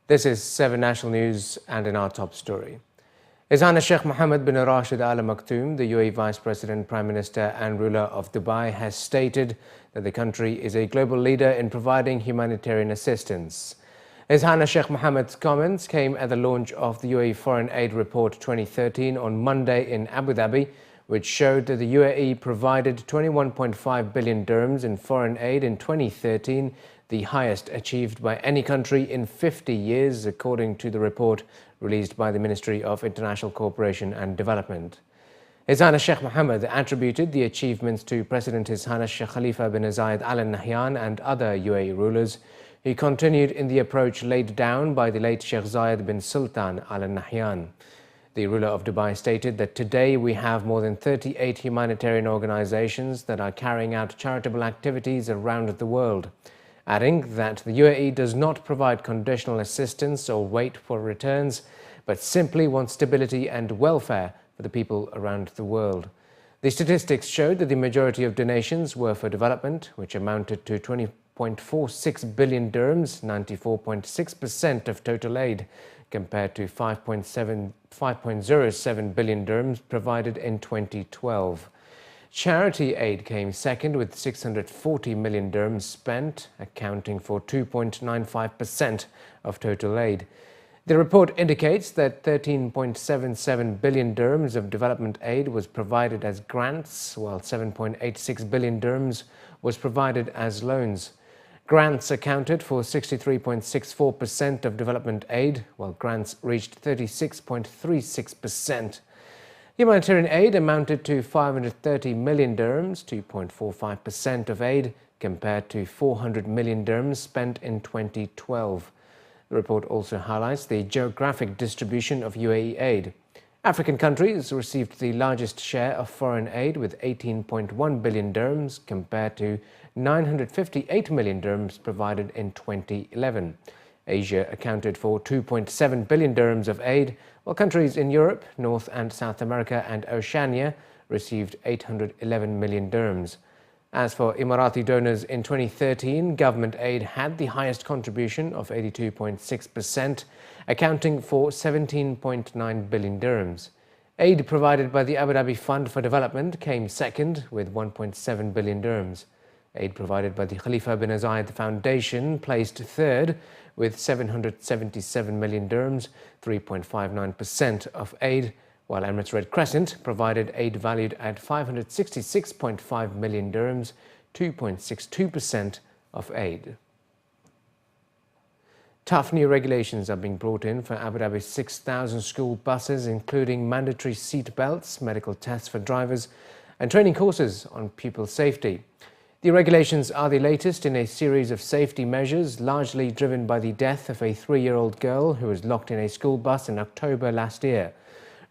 This is 7 National News, and in our top story, His Highness Sheikh Mohammed bin Rashid Al Maktoum, the UAE Vice President, Prime Minister and ruler of Dubai, has stated that the country is a global leader in providing humanitarian assistance. His Highness Sheikh Mohammed's comments came at the launch of the UAE Foreign Aid Report 2013 on Monday in Abu Dhabi, which showed that the UAE provided 21.5 billion dirhams in foreign aid in 2013, the highest achieved by any country in 50 years, according to the report released by the Ministry of International Cooperation and Development. His Highness Sheikh Mohammed attributed the achievements to President His Highness Sheikh Khalifa bin Zayed Al Nahyan and other UAE rulers. He continued in the approach laid down by the late Sheikh Zayed bin Sultan Al Nahyan. The ruler of Dubai stated that today we have more than 38 humanitarian organizations that are carrying out charitable activities around the world, adding that the UAE does not provide conditional assistance or wait for returns, but simply wants stability and welfare for the people around the world. The statistics showed that the majority of donations were for development, which amounted to 20.46 billion dirhams, 94.6% of total aid, compared to 5.07 billion dirhams provided in 2012. Charity aid came second with 640 million dirhams spent, accounting for 2.95% of total aid. The report indicates that 13.77 billion dirhams of development aid was provided as grants, while 7.86 billion dirhams was provided as loans. Grants accounted for 63.64% of development aid, while grants reached 36.36%. Humanitarian aid amounted to 530 million dirhams, 2.45% of aid, compared to 400 million dirhams spent in 2012. The report also highlights the geographic distribution of UAE aid. African countries received the largest share of foreign aid with 18.1 billion dirhams compared to 958 million dirhams provided in 2011. Asia accounted for 2.7 billion dirhams of aid, while countries in Europe, North and South America and Oceania received 811 million dirhams. As for Emirati donors in 2013, government aid had the highest contribution of 82.6%, accounting for 17.9 billion dirhams. Aid provided by the Abu Dhabi Fund for Development came second with 1.7 billion dirhams. Aid provided by the Khalifa bin Zayed Foundation placed third with 777 million dirhams, 3.59% of aid, while Emirates Red Crescent provided aid valued at 566.5 million dirhams, 2.62% of aid. Tough new regulations are being brought in for Abu Dhabi's 6,000 school buses, including mandatory seat belts, medical tests for drivers, and training courses on pupil safety. The regulations are the latest in a series of safety measures, largely driven by the death of a 3-year-old girl who was locked in a school bus in October last year.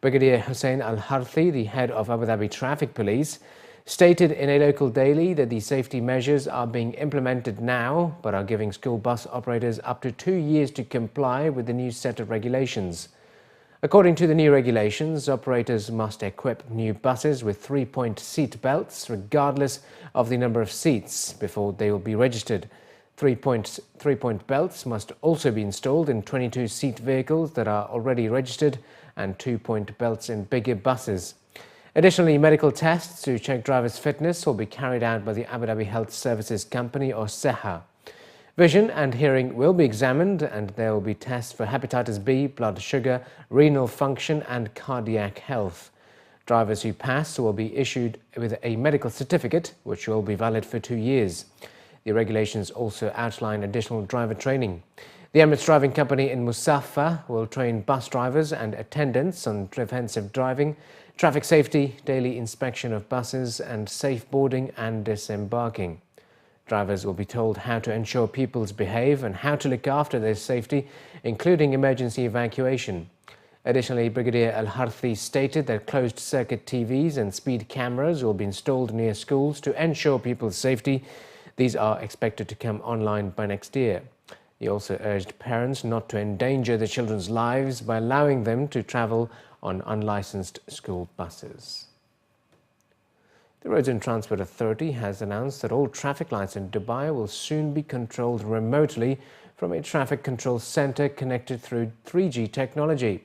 Brigadier Hussein Al-Harthi, the head of Abu Dhabi Traffic Police, stated in a local daily that the safety measures are being implemented now, but are giving school bus operators up to 2 years to comply with the new set of regulations. According to the new regulations, operators must equip new buses with 3-point seat belts, regardless of the number of seats, before they will be registered. 3-point belts must also be installed in 22-seat vehicles that are already registered and 2-point belts in bigger buses. Additionally, medical tests to check drivers' fitness will be carried out by the Abu Dhabi Health Services Company, or SEHA. Vision and hearing will be examined, and there will be tests for hepatitis B, blood sugar, renal function and cardiac health. Drivers who pass will be issued with a medical certificate, which will be valid for 2 years. The regulations also outline additional driver training. The Emirates Driving Company in Musaffa will train bus drivers and attendants on defensive driving, traffic safety, daily inspection of buses, and safe boarding and disembarking. Drivers will be told how to ensure pupils behave and how to look after their safety, including emergency evacuation. Additionally, Brigadier Al-Harthi stated that closed-circuit TVs and speed cameras will be installed near schools to ensure people's safety. These are expected to come online by next year. He also urged parents not to endanger their children's lives by allowing them to travel on unlicensed school buses. The Roads and Transport Authority has announced that all traffic lights in Dubai will soon be controlled remotely from a traffic control centre connected through 3G technology.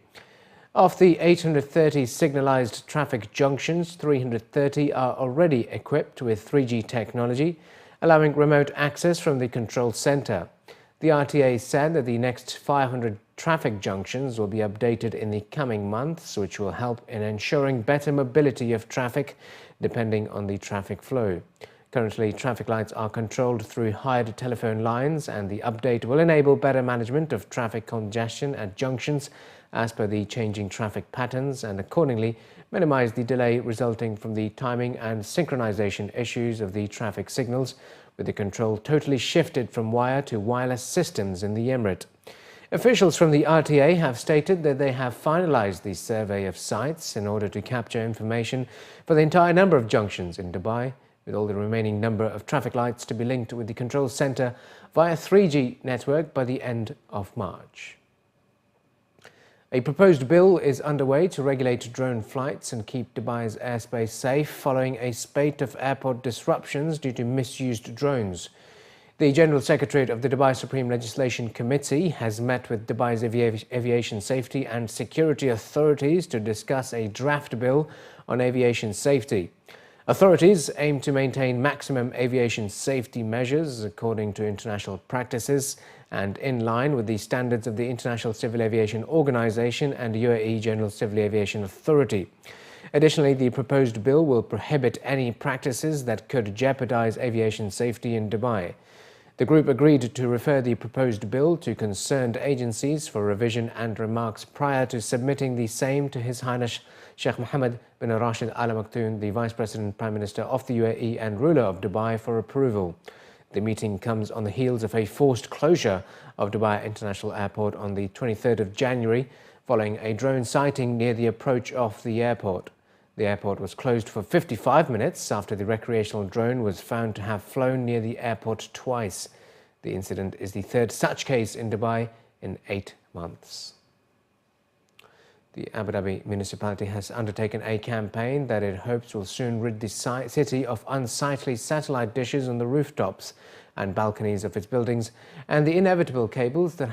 Of the 830 signalised traffic junctions, 330 are already equipped with 3G technology, allowing remote access from the control centre. The RTA said that the next 500 traffic junctions will be updated in the coming months, which will help in ensuring better mobility of traffic depending on the traffic flow. Currently, traffic lights are controlled through hired telephone lines, and the update will enable better management of traffic congestion at junctions as per the changing traffic patterns and accordingly minimize the delay resulting from the timing and synchronization issues of the traffic signals, with the control totally shifted from wire to wireless systems in the Emirate. Officials from the RTA have stated that they have finalized the survey of sites in order to capture information for the entire number of junctions in Dubai, with all the remaining number of traffic lights to be linked with the control centre via 3G network by the end of March. A proposed bill is underway to regulate drone flights and keep Dubai's airspace safe following a spate of airport disruptions due to misused drones. The General Secretariat of the Dubai Supreme Legislation Committee has met with Dubai's aviation safety and security authorities to discuss a draft bill on aviation safety. Authorities aim to maintain maximum aviation safety measures according to international practices and in line with the standards of the International Civil Aviation Organization and UAE General Civil Aviation Authority. Additionally, the proposed bill will prohibit any practices that could jeopardize aviation safety in Dubai. The group agreed to refer the proposed bill to concerned agencies for revision and remarks prior to submitting the same to His Highness Sheikh Mohammed bin Rashid Al Maktoum, the Vice President Prime Minister of the UAE and ruler of Dubai, for approval. The meeting comes on the heels of a forced closure of Dubai International Airport on the 23rd of January, following a drone sighting near the approach of the airport. The airport was closed for 55 minutes after the recreational drone was found to have flown near the airport twice. The incident is the third such case in Dubai in 8 months. The Abu Dhabi municipality has undertaken a campaign that it hopes will soon rid the city of unsightly satellite dishes on the rooftops and balconies of its buildings and the inevitable cables that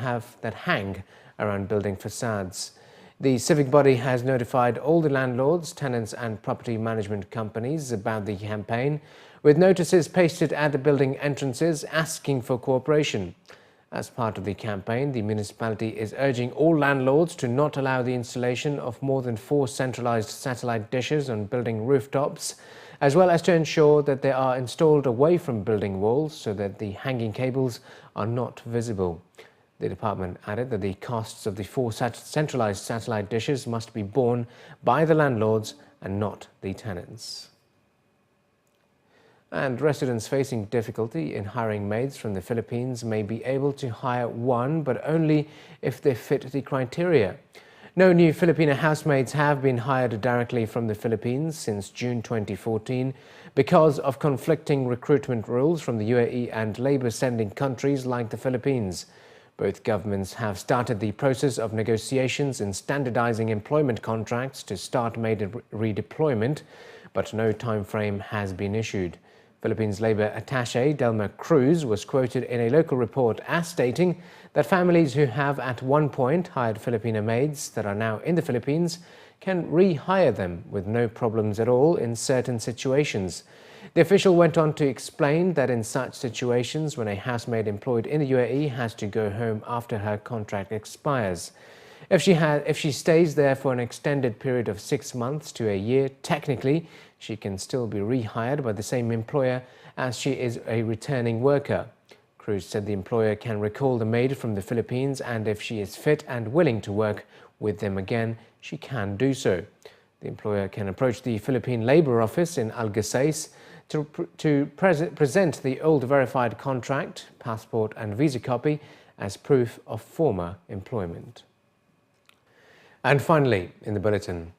hang around building facades. The civic body has notified all the landlords, tenants and property management companies about the campaign, with notices pasted at the building entrances asking for cooperation. As part of the campaign, the municipality is urging all landlords to not allow the installation of more than 4 centralized satellite dishes on building rooftops, as well as to ensure that they are installed away from building walls so that the hanging cables are not visible. The department added that the costs of the 4 centralized satellite dishes must be borne by the landlords and not the tenants. And residents facing difficulty in hiring maids from the Philippines may be able to hire one, but only if they fit the criteria. No new Filipino housemaids have been hired directly from the Philippines since June 2014 because of conflicting recruitment rules from the UAE and labour-sending countries like the Philippines. Both governments have started the process of negotiations in standardizing employment contracts to start maid redeployment, but no time frame has been issued. Philippines Labour Attaché Delma Cruz was quoted in a local report as stating that families who have at one point hired Filipino maids that are now in the Philippines can rehire them with no problems at all in certain situations. The official went on to explain that in such situations, when a housemaid employed in the UAE has to go home after her contract expires, if she stays there for an extended period of 6 months to a year, technically she can still be rehired by the same employer as she is a returning worker. Cruz said the employer can recall the maid from the Philippines, and if she is fit and willing to work with them again, she can do so. The employer can approach the Philippine Labour Office in Algeciras to present the old verified contract, passport and visa copy as proof of former employment. And finally, in the bulletin,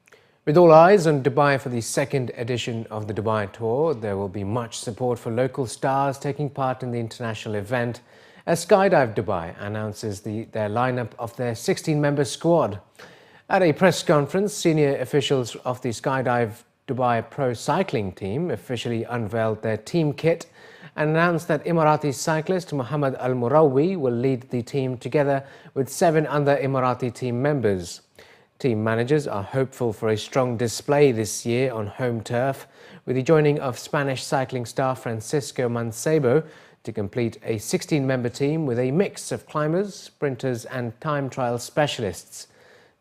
with all eyes on Dubai for the second edition of the Dubai Tour, there will be much support for local stars taking part in the international event as Skydive Dubai announces their lineup of their 16-member squad. At a press conference, senior officials of the Skydive Dubai Pro Cycling team officially unveiled their team kit and announced that Emirati cyclist Muhammad Al Murawi will lead the team together with 7 other Emirati team members. Team managers are hopeful for a strong display this year on home turf, with the joining of Spanish cycling star Francisco Mancebo to complete a 16-member team with a mix of climbers, sprinters and time trial specialists.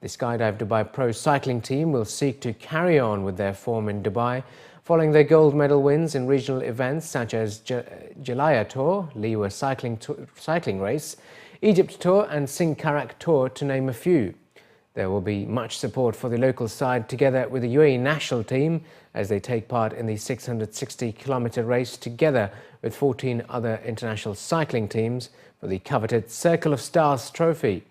The Skydive Dubai pro cycling team will seek to carry on with their form in Dubai, following their gold medal wins in regional events such as Jalaya Tour, Liwa cycling race, Egypt Tour and Singkarak Tour, to name a few. There will be much support for the local side together with the UAE national team as they take part in the 660-kilometre race together with 14 other international cycling teams for the coveted Circle of Stars trophy.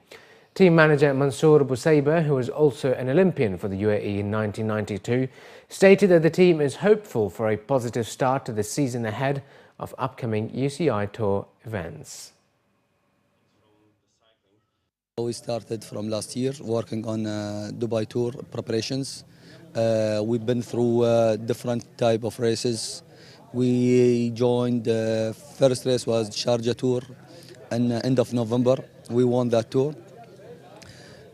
Team manager Mansour Busaiba, who was also an Olympian for the UAE in 1992, stated that the team is hopeful for a positive start to the season ahead of upcoming UCI Tour events. We started from last year working on Dubai Tour preparations. We've been through different type of races. We joined, the first race was Sharjah Tour in end of November. We won that tour.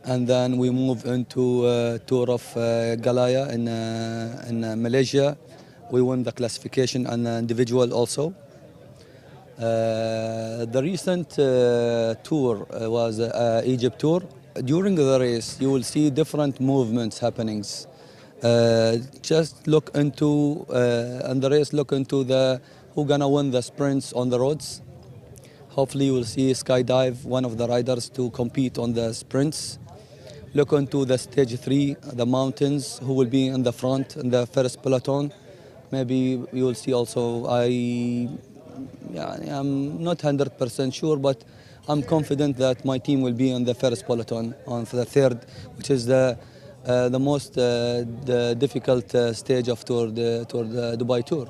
And then we moved into a tour of Galaya in Malaysia. We won the classification and individual also. The recent tour was Egypt tour. During the race, you will see different movements happenings. Just look into, and the race, look into who gonna win the sprints on the roads. Hopefully you will see Skydive, one of the riders, to compete on the sprints. Look into the stage 3, the mountains, who will be in the front, in the first peloton. Maybe you will see also, I'm not 100% sure, but I'm confident that my team will be on the first peloton, on the third, which is the most difficult stage of the Dubai Tour.